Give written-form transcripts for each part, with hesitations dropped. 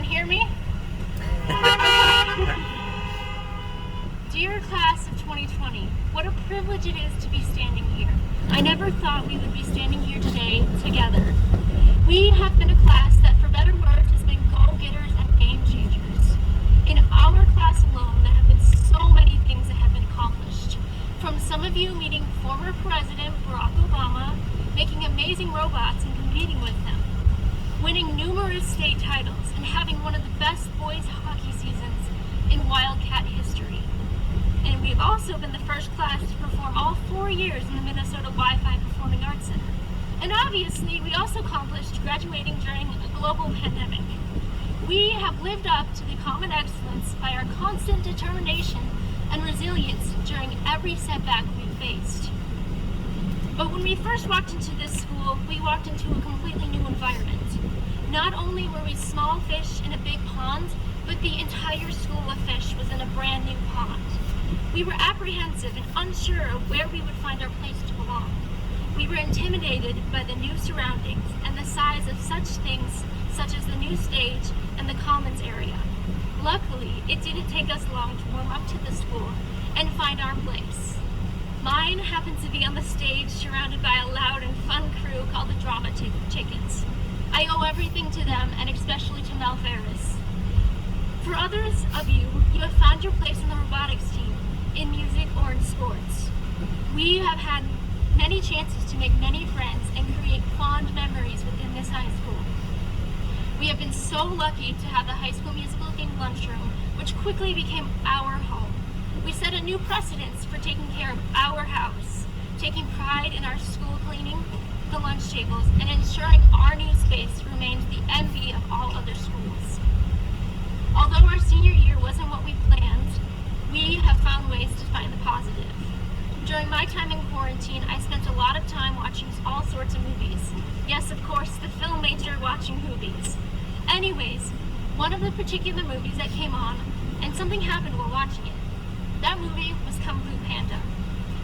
everyone hear me? Dear class of 2020, what a privilege it is to be standing here. I never thought we would be standing here today together. We have been a class that, for better words, has been go-getters and game changers. In our class alone, there have been so many things that have been accomplished. From some of you meeting former President Barack Obama, making amazing robots and competing with them, winning numerous state titles, and having one of the best boys hockey seasons in Wildcat history. And we've also been the first class to perform all 4 years in the Minnesota Wi-Fi Performing Arts Center. And obviously, we also accomplished graduating during a global pandemic. We have lived up to the common excellence by our constant determination and resilience during every setback we've faced. But when we first walked into this school, we walked into a completely new environment. Not only were we small fish in a big pond, but the entire school of fish was in a brand new pond. We were apprehensive and unsure of where we would find our place to belong. We were intimidated by the new surroundings and the size of such things such as the new stage and the commons area. Luckily, it didn't take us long to warm up to the school and find our place. Mine happens to be on the stage surrounded by a loud and fun crew called the Drama Chickens. I owe everything to them, and especially to Mel Ferris. For others of you, you have found your place in the robotics team, in music, or in sports. We have had many chances to make many friends and create fond memories within this high school. We have been so lucky to have the High School Musical themed lunchroom, which quickly became our home. We set a new precedence for taking care of our house, taking pride in our school cleaning, the lunch tables, and ensuring our new space remains the envy of all other schools. Although our senior year wasn't what we planned, we have found ways to find the positive. During my time in quarantine, I spent a lot of time watching all sorts of movies. Yes, of course, the film major watching movies. Anyways, one of the particular movies that came on, and something happened while watching it. That movie was Kung Fu Panda.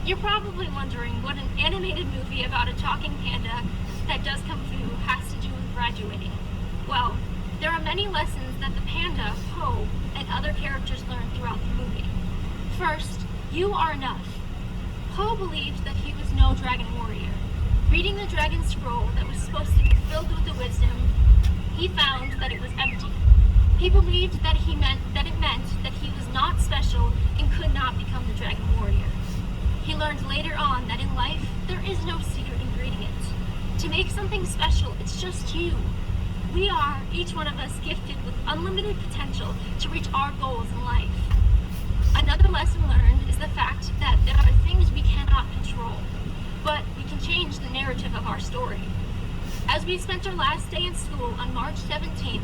You're probably wondering what an animated movie about a talking panda that does Kung Fu has to do with graduating. Well, there are many lessons that the panda, Po, and other characters learn throughout the movie. First, you are enough. Po believed that he was no dragon warrior. Reading the dragon scroll that was supposed to be filled with the wisdom, he found that it was empty. He believed that it meant that he was not special and could not become the dragon warrior. He learned later on that in life, there is no secret ingredient. To make something special, it's just you. We are, each one of us, gifted with unlimited potential to reach our goals in life. Another lesson learned is the fact that there are things we cannot control, but we can change the narrative of our story. As we spent our last day in school on March 17th,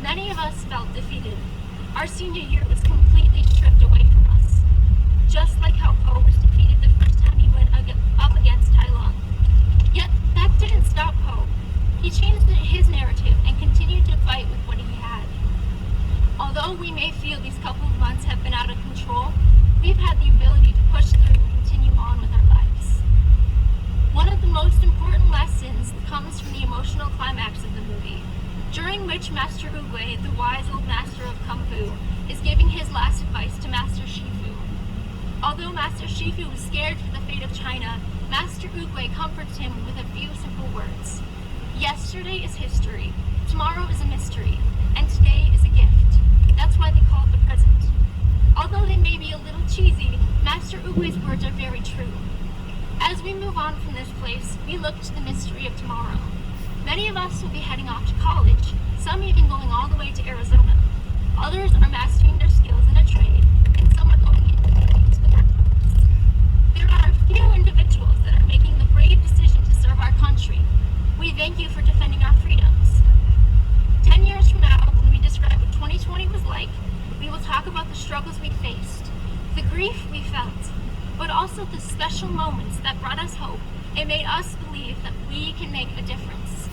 many of us felt defeated. Our senior year was completely stripped away from us. Just like how Po was defeated the first time he went up against Tai Lung. Yet, that didn't stop Po. He changed his narrative and continued to fight with what he had. Although we may feel these couple of months have been out of control, we've had the ability to push through and continue on with our lives. One of the most important lessons comes from the emotional climax of the movie, during which Master Oogway, the wise old master of Kung Fu, is giving his last advice to Master Shifu. Although Master Shifu was scared for the fate of China, Master Oogway comforts him with a few simple words. Yesterday is history, tomorrow is a mystery, and today is a gift. That's why they call it the present. Although they may be a little cheesy, Master Oogway's words are very true. As we move on from this place, we look to the mystery of tomorrow. Many of us will be heading off to college, some even going all the way to Arizona. Others are mastering their skills in a trade, and some are going into the workforce. There are a few individuals that are making the brave decision to serve our country. We thank you for defending our freedoms. 10 years from now, when we describe what 2020 was like, we will talk about the struggles we faced, the grief we felt, but also the special moments that brought us hope and made us believe that we can make a difference.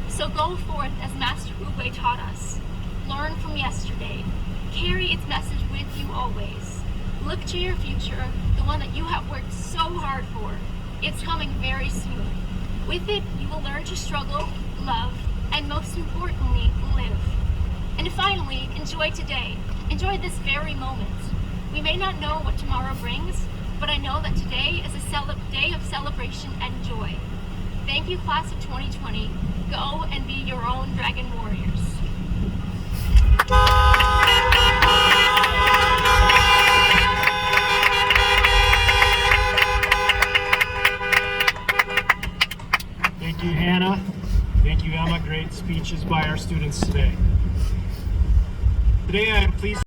So go forth as Master Oogway taught us. Learn from yesterday. Carry its message with you always. Look to your future, the one that you have worked so hard for. It's coming very soon. With it, you will learn to struggle, love, and most importantly, live. And And finally, enjoy today. Enjoy this very moment. We may not know what tomorrow brings, but I know that today is a day of celebration and joy. Thank you, class of 2020. Go and be your own Dragon Warriors. Thank you, Hannah. Thank you, Emma. Great speeches by our students today. Today I am pleased